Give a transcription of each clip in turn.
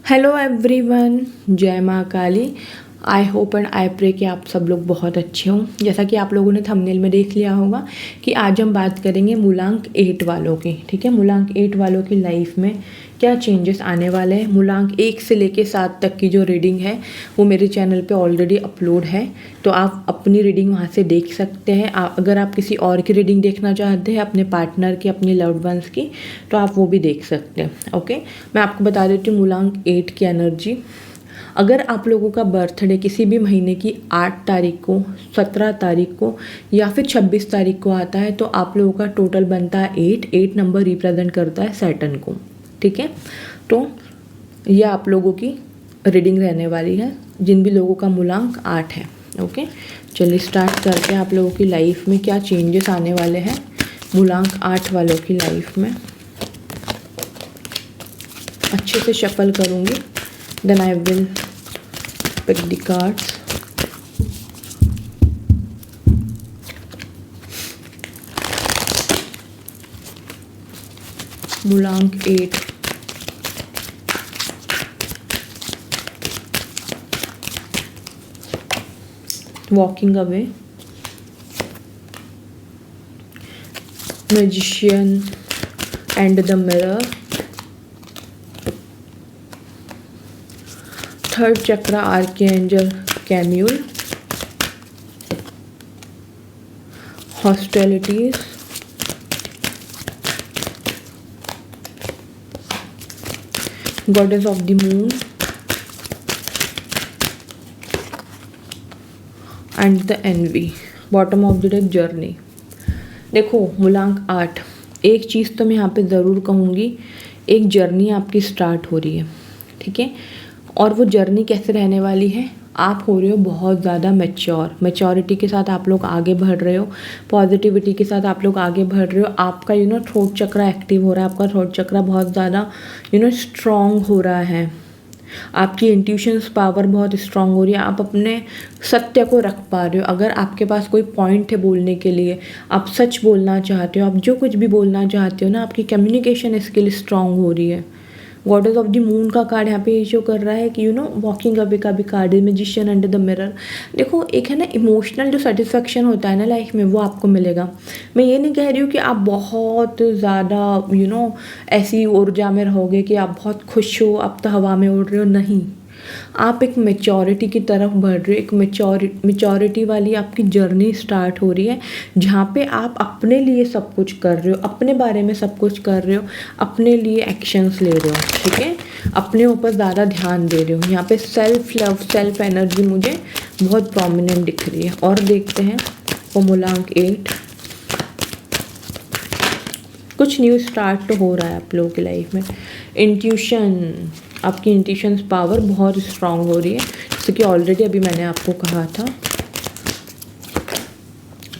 Hello everyone, जय Mahakali. I hope and I pray कि आप सब लोग बहुत अच्छे हों। जैसा कि आप लोगों ने थंबनेल में देख लिया होगा कि आज हम बात करेंगे मूलांक 8 वालों की। ठीक है, मूलांक 8 वालों की लाइफ में क्या चेंजेस आने वाले हैं। मूलांक 1 से लेके 7 तक की जो रीडिंग है वो मेरे चैनल पे ऑलरेडी अपलोड है, तो आप अपनी रीडिंग वहाँ से देख सकते हैं। अगर आप किसी और की रीडिंग देखना चाहते हैं, अपने पार्टनर की, अपने लव्ड वंस की, तो आप वो भी देख सकते हैं। ओके, मैं आपको बता देती हूँ मूलांक 8 की एनर्जी। अगर आप लोगों का बर्थडे किसी भी महीने की 8 तारीख को, 17 तारीख को या फिर 26 तारीख को आता है, तो आप लोगों का टोटल बनता है 8 नंबर रिप्रेजेंट करता है सैटर्न को। ठीक है, तो ये आप लोगों की रीडिंग रहने वाली है जिन भी लोगों का मूलांक 8 है। ओके, चलिए स्टार्ट करते हैं। आप लोगों की लाइफ में क्या चेंजेस आने वाले हैं मूलांक 8 वालों की लाइफ में। अच्छे से शफल करूँगी, then I will pick the cards. मूलांक 8, walking away, magician and the mirror, third chakra archangel Camael, hostilities, goddess of the moon and the envy, bottom of the deck journey. देखो मूलांक 8, एक चीज़ तो मैं यहाँ पे ज़रूर कहूँगी, एक जर्नी आपकी स्टार्ट हो रही है। ठीक है, और वो जर्नी कैसे रहने वाली है, आप हो रहे हो बहुत ज़्यादा मैच्योरिटी के साथ आप लोग आगे बढ़ रहे हो, पॉजिटिविटी के साथ आप लोग आगे बढ़ रहे हो। आपका थ्रोट चक्रा एक्टिव हो रहा है, आपका थ्रोट चक्रा बहुत ज़्यादा स्ट्रॉन्ग हो रहा है। आपकी इंट्यूशंस पावर बहुत स्ट्रांग हो रही है। आप अपने सत्य को रख पा रहे हो। अगर आपके पास कोई पॉइंट है बोलने के लिए, आप सच बोलना चाहते हो, आप जो कुछ भी बोलना चाहते हो ना, आपकी कम्युनिकेशन स्किल स्ट्रांग हो रही है। गॉडेस ऑफ द मून का कार्ड यहाँ पे ये शो कर रहा है कि वॉकिंग अवे का भी कार्ड है, मैजिशियन अंडर द मिरर। देखो, एक है ना इमोशनल जो सेटिस्फेक्शन होता है ना लाइफ में, वो आपको मिलेगा। मैं ये नहीं कह रही हूँ कि आप बहुत ज़्यादा ऐसी ऊर्जा में रहोगे कि आप बहुत खुश हो, आप तो हवा में उड़ रहे हो। नहीं, आप एक मेच्योरिटी की तरफ बढ़ रहे हो। एक मेच्योरिटी वाली आपकी जर्नी स्टार्ट हो रही है, जहाँ पे आप अपने लिए सब कुछ कर रहे हो, अपने बारे में सब कुछ कर रहे हो, अपने लिए एक्शंस ले रहे हो। ठीक है, अपने ऊपर ज़्यादा ध्यान दे रहे हो। यहाँ पे सेल्फ लव, सेल्फ एनर्जी मुझे बहुत प्रोमिनेंट दिख रही है। और देखते हैं वो मूलांक 8, कुछ न्यू स्टार्ट तो हो रहा है आप लोगों की लाइफ में। इंट्यूशन, आपकी इंट्यूशंस पावर बहुत स्ट्रांग हो रही है, जैसे कि ऑलरेडी अभी मैंने आपको कहा था।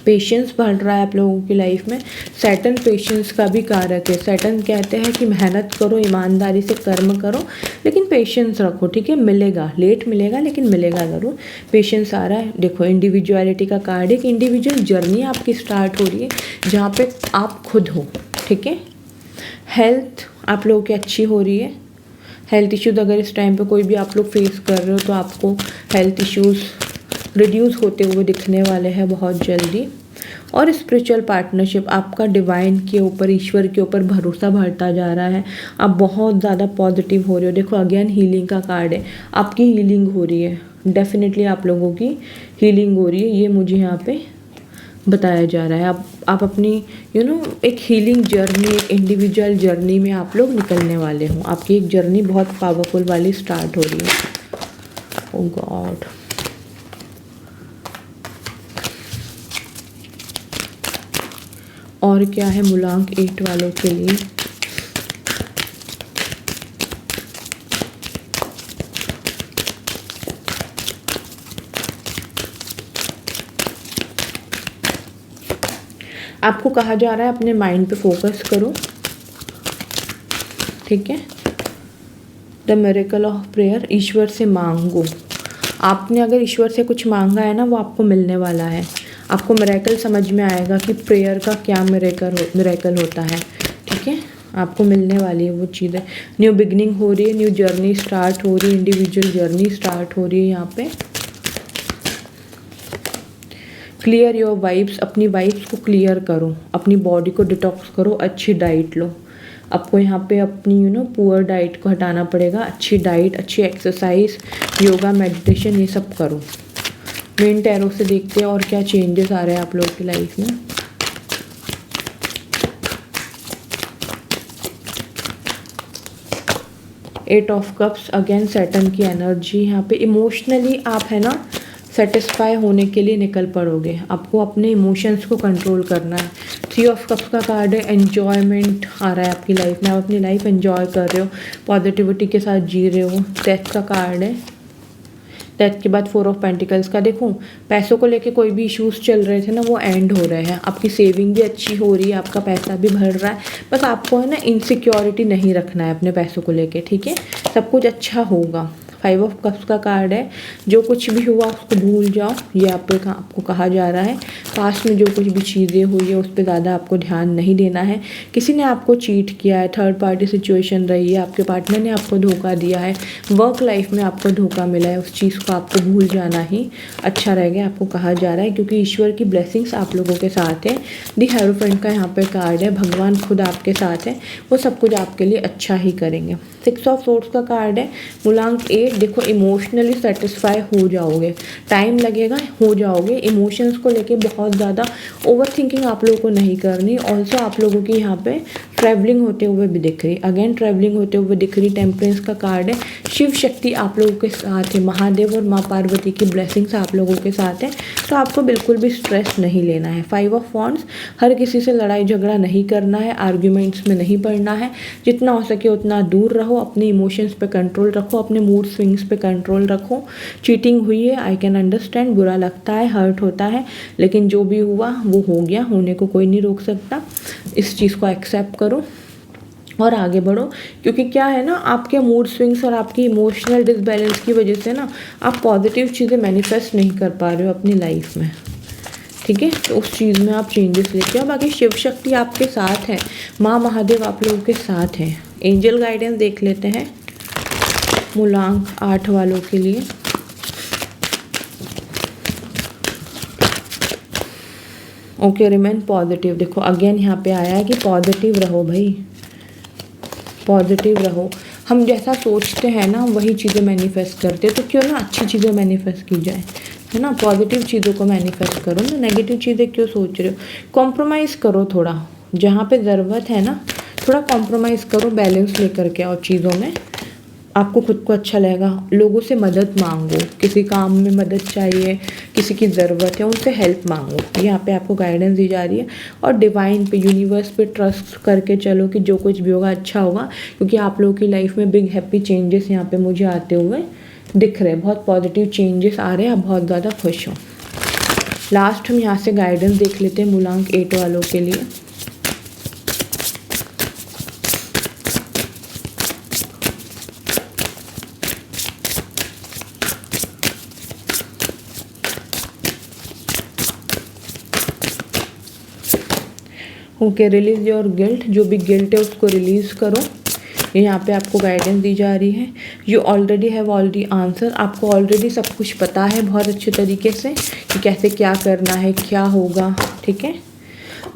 पेशेंस बढ़ रहा है आप लोगों की लाइफ में। सैटर्न पेशेंस का भी कारक है। सैटर्न कहते हैं कि मेहनत करो, ईमानदारी से कर्म करो, लेकिन पेशेंस रखो। ठीक है, मिलेगा, लेट मिलेगा लेकिन मिलेगा ज़रूर। पेशेंस आ रहा है। देखो, इंडिविजुअलिटी का कार्ड, एक इंडिविजुअल जर्नी आपकी स्टार्ट हो रही है जहाँ पे आप खुद हो। ठीक है, हेल्थ आप लोगों की अच्छी हो रही है। हेल्थ इश्यूज़ अगर इस टाइम पे कोई भी आप लोग फेस कर रहे हो, तो आपको हेल्थ इश्यूज़ रिड्यूस होते हुए दिखने वाले हैं बहुत जल्दी। और स्पिरिचुअल पार्टनरशिप, आपका डिवाइन के ऊपर, ईश्वर के ऊपर भरोसा बढ़ता जा रहा है। आप बहुत ज़्यादा पॉजिटिव हो रहे हो। देखो, अगेन हीलिंग का कार्ड है, आपकी हीलिंग हो रही है। डेफिनेटली आप लोगों की हीलिंग हो रही है, ये मुझे यहाँ पे बताया जा रहा है। आप अपनी एक हीलिंग जर्नी, एक इंडिविजुअल जर्नी में आप लोग निकलने वाले हो। आपकी एक जर्नी बहुत पावरफुल वाली स्टार्ट हो रही है। ओह गॉड, और क्या है मूलांक 8 वालों के लिए। आपको कहा जा रहा है अपने माइंड पे फोकस करो। ठीक है, द मिरेकल ऑफ प्रेयर, ईश्वर से मांगो। आपने अगर ईश्वर से कुछ मांगा है ना, वो आपको मिलने वाला है। आपको मिरेकल समझ में आएगा कि प्रेयर का क्या मिरेकल होता है। ठीक है, आपको मिलने वाली है वो चीज़ें। न्यू बिगनिंग हो रही है, न्यू जर्नी स्टार्ट हो रही है, इंडिविजुअल जर्नी स्टार्ट हो रही है यहाँ पे। क्लियर योर वाइब्स, अपनी वाइब्स को क्लियर करो, अपनी बॉडी को डिटॉक्स करो, अच्छी डाइट लो। आपको यहाँ पे अपनी पुअर डाइट को हटाना पड़ेगा। अच्छी डाइट, अच्छी एक्सरसाइज, योगा, मेडिटेशन, ये सब करो। मेन टैरो से देखते हैं और क्या चेंजेस आ रहे हैं आप लोगों की लाइफ में। Eight of cups, again Saturn की एनर्जी। यहाँ पे इमोशनली आप है ना सेटिस्फाई होने के लिए निकल पड़ोगे। आपको अपने इमोशंस को कंट्रोल करना है। थ्री ऑफ कप्स का कार्ड है, एन्जॉयमेंट आ रहा है आपकी लाइफ में। आप अपनी लाइफ एंजॉय कर रहे हो, पॉजिटिविटी के साथ जी रहे हो। डेथ का कार्ड है। डेथ के बाद फोर ऑफ पेंटिकल्स का देखो, पैसों को लेके कोई भी इश्यूज चल रहे थे ना, वो एंड हो रहे हैं। आपकी सेविंग भी अच्छी हो रही है, आपका पैसा भी बढ़ रहा है। बस आपको है ना इनसिक्योरिटी नहीं रखना है अपने पैसों को लेके, ठीक है। सब कुछ अच्छा होगा। फाइव ऑफ कप्स का कार्ड है, जो कुछ भी हुआ उसको भूल जाओ, ये आपको कहा जा रहा है। पास्ट में जो कुछ भी चीज़ें हुई है उस पर ज़्यादा आपको ध्यान नहीं देना है। किसी ने आपको चीट किया है, थर्ड पार्टी सिचुएशन रही है, आपके पार्टनर ने आपको धोखा दिया है, वर्क लाइफ में आपको धोखा मिला है, उस चीज़ को आपको भूल जाना ही अच्छा रहेगा, आपको कहा जा रहा है। क्योंकि ईश्वर की ब्लेसिंग्स आप लोगों के साथ है। दी हेरोफेंट का यहाँ पे कार्ड है, भगवान खुद आपके साथ है, वो सब कुछ आपके लिए अच्छा ही करेंगे। सिक्स ऑफ सोर्ड्स का कार्ड है, मूलांक 8। देखो इमोशनली सेटिस्फाई हो जाओगे, टाइम लगेगा, हो जाओगे। इमोशंस को लेके बहुत ज़्यादा ओवर थिंकिंग आप लोगों को नहीं करनी। ऑल्सो आप लोगों की यहाँ पे ट्रैवलिंग होते हुए भी दिख रही, अगेन ट्रैवलिंग होते हुए दिख रही। टेम्परेंस का कार्ड है, शिव शक्ति आप लोगों के साथ है, महादेव और माँ पार्वती की ब्लेसिंग्स आप लोगों के साथ है, तो आपको बिल्कुल भी स्ट्रेस नहीं लेना है। फाइव ऑफ वॉन्ड्स, हर किसी से लड़ाई झगड़ा नहीं करना है, आर्ग्यूमेंट्स में नहीं पड़ना है, जितना हो सके उतना दूर रहो, अपने इमोशंस पे कंट्रोल रखो, अपने मूड स्विंग्स पे कंट्रोल रखो। चीटिंग हुई है, आई कैन अंडरस्टैंड, बुरा लगता है, हर्ट होता है, लेकिन जो भी हुआ वो हो गया, होने को कोई नहीं रोक सकता। इस चीज़ को एक्सेप्ट करो और आगे बढ़ो। क्योंकि क्या है ना, आपके मूड स्विंग्स और आपकी इमोशनल डिसबैलेंस की वजह से ना आप पॉजिटिव चीज़ें मैनिफेस्ट नहीं कर पा रहे हो अपनी लाइफ में, ठीक है। तो उस चीज़ में आप चेंजेस लेके आओ। बाकी शिव शक्ति आपके साथ है, माँ महादेव आप लोगों के साथ है। एंजल गाइडेंस देख लेते हैं मूलांक 8 वालों के लिए। Okay, remain positive. देखो अगेन यहाँ पे आया है कि पॉजिटिव रहो भाई, पॉजिटिव रहो। हम जैसा सोचते हैं ना वही चीज़ें मैनिफेस्ट करते हैं, तो क्यों ना अच्छी चीज़ें मैनिफेस्ट की जाए, है ना। पॉजिटिव चीज़ों को मैनिफेस्ट करो ना, नेगेटिव चीज़ें क्यों सोच रहे हो। कॉम्प्रोमाइज़ करो थोड़ा, जहाँ पे ज़रूरत है ना थोड़ा कॉम्प्रोमाइज़ करो, बैलेंस लेकर के आओ चीज़ों में, आपको खुद को अच्छा लगेगा। लोगों से मदद मांगो, किसी काम में मदद चाहिए, किसी की ज़रूरत है, उनसे हेल्प मांगो। यहाँ पे आपको गाइडेंस दी जा रही है। और डिवाइन पे, यूनिवर्स पे ट्रस्ट करके चलो कि जो कुछ भी होगा अच्छा होगा। क्योंकि आप लोगों की लाइफ में बिग हैप्पी चेंजेस यहाँ पे मुझे आते हुए दिख रहे हैं, बहुत पॉजिटिव चेंजेस आ रहे हैं, आप बहुत ज़्यादा खुश हो। लास्ट हम यहाँ से गाइडेंस देख लेते हैं मूलांक 8 वालों के लिए। ओके, रिलीज योर गिल्ट, जो भी गिल्ट है उसको रिलीज़ करो। यहाँ पे आपको गाइडेंस दी जा रही है। You already have all the answer, आपको ऑलरेडी सब कुछ पता है बहुत अच्छे तरीके से कि कैसे क्या करना है, क्या होगा, ठीक है।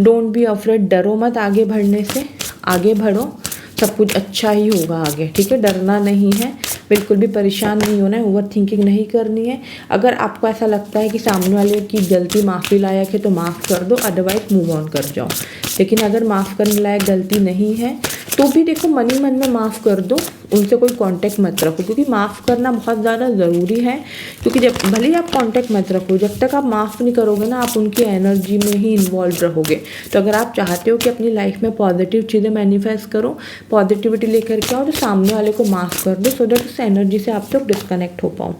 डोंट बी अफ्रेड, डरो मत आगे बढ़ने से, आगे बढ़ो, सब कुछ अच्छा ही होगा आगे, ठीक है। डरना नहीं है, बिल्कुल भी परेशान नहीं होना है, ओवर थिंकिंग नहीं करनी है। अगर आपको ऐसा लगता है कि सामने वाले की गलती माफ़ी लायक है तो माफ़ कर दो, अदरवाइज मूव ऑन कर जाओ। लेकिन अगर माफ़ करने लायक गलती नहीं है तो भी देखो मन ही मन में माफ़ कर दो, उनसे कोई कांटेक्ट मत रखो। क्योंकि माफ़ करना बहुत ज़्यादा ज़रूरी है। क्योंकि जब भले ही आप कांटेक्ट मत रखो, जब तक आप माफ़ नहीं करोगे ना आप उनकी एनर्जी में ही इन्वॉल्व रहोगे। तो अगर आप चाहते हो कि अपनी लाइफ में पॉजिटिव चीज़ें मैनिफेस्ट करो, पॉजिटिविटी लेकर के आओ, तो सामने वाले को माफ़ कर दो, सो दैट उस एनर्जी से आप लोग डिस्कनेक्ट हो पाओ।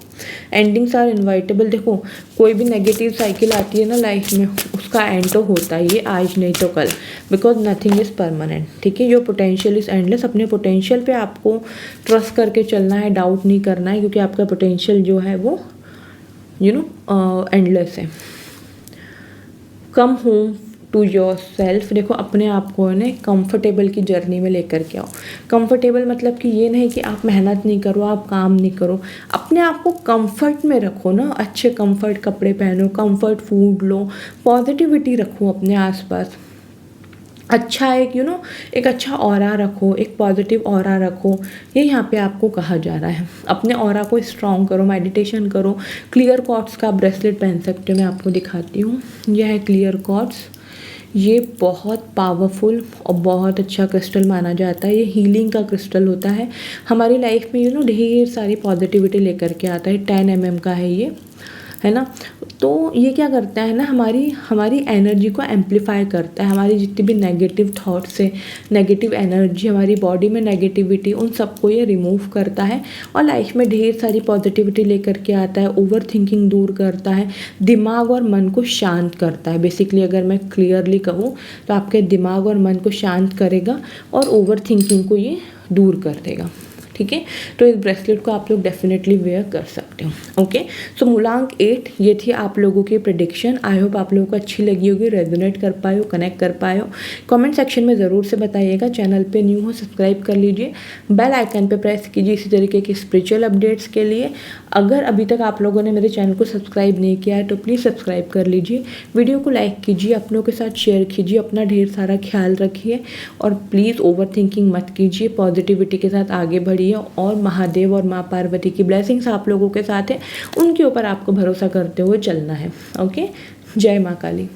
Endings are inevitable. देखो कोई भी नेगेटिव साइकिल आती है ना लाइफ में, उसका एंड तो होता ही है, आज नहीं तो कल, बिकॉज नथिंग इज़ परमानेंट, ठीक है। Your potential is endless. अपने पोटेंशियल पे आपको ट्रस्ट करके चलना है, डाउट नहीं करना है, क्योंकि आपका पोटेंशियल जो है वो एंडलेस है। Come home to yourself. देखो अपने आप को है ना कंफर्टेबल की जर्नी में लेकर के आओ। कंफर्टेबल मतलब कि ये नहीं कि आप मेहनत नहीं करो, आप काम नहीं करो, अपने आप को कंफर्ट में रखो ना। अच्छे कंफर्ट कपड़े पहनो, कंफर्ट फूड लो, पॉजिटिविटी रखो अपने आसपास। अच्छा एक एक अच्छा ऑरा रखो, एक पॉजिटिव ऑरा रखो। ये यहाँ पे आपको कहा जा रहा है। अपने ऑरा को स्ट्रॉन्ग करो, मेडिटेशन करो। क्लियर क्वार्ट्स का ब्रेसलेट पहन सकते हो, मैं आपको दिखाती हूँ। यह है क्लियर क्वार्ट्स। ये बहुत पावरफुल और बहुत अच्छा क्रिस्टल माना जाता है। ये हीलिंग का क्रिस्टल होता है। हमारी लाइफ में ढेर सारी पॉजिटिविटी लेकर के आता है। 10 mm का है ये, है ना। तो ये क्या करता है ना, हमारी एनर्जी को एम्पलीफाई करता है। हमारी जितनी भी नेगेटिव थॉट्स है, नेगेटिव एनर्जी, हमारी बॉडी में नेगेटिविटी, उन सबको ये रिमूव करता है और लाइफ में ढेर सारी पॉजिटिविटी लेकर के आता है। ओवर थिंकिंग दूर करता है, दिमाग और मन को शांत करता है। बेसिकली अगर मैं क्लियरली कहूँ तो आपके दिमाग और मन को शांत करेगा और ओवर थिंकिंग को ये दूर कर देगा। ठीक है, तो इस ब्रेसलेट को आप लोग डेफिनेटली वेयर कर सकते हो। ओके, सो मूलांक 8 ये थी आप लोगों की प्रेडिक्शन। आई होप आप लोगों को अच्छी लगी होगी, रेजोनेट कर पाए हो, कनेक्ट कर पाए हो। कमेंट सेक्शन में ज़रूर से बताइएगा। चैनल पे न्यू हो सब्सक्राइब कर लीजिए, बेल आइकन पे प्रेस कीजिए इसी तरीके की स्पिरिचुअल अपडेट्स के लिए। अगर अभी तक आप लोगों ने मेरे चैनल को सब्सक्राइब नहीं किया है तो प्लीज़ सब्सक्राइब कर लीजिए। वीडियो को लाइक कीजिए, अपनों के साथ शेयर कीजिए, अपना ढेर सारा ख्याल रखिए और प्लीज़ ओवर थिंकिंग मत कीजिए, पॉजिटिविटी के साथ आगे बढ़िए। और महादेव और माँ पार्वती की ब्लेसिंग्स आप लोगों के साथ है, उनके ऊपर आपको भरोसा करते हुए चलना है। ओके, जय माँ काली।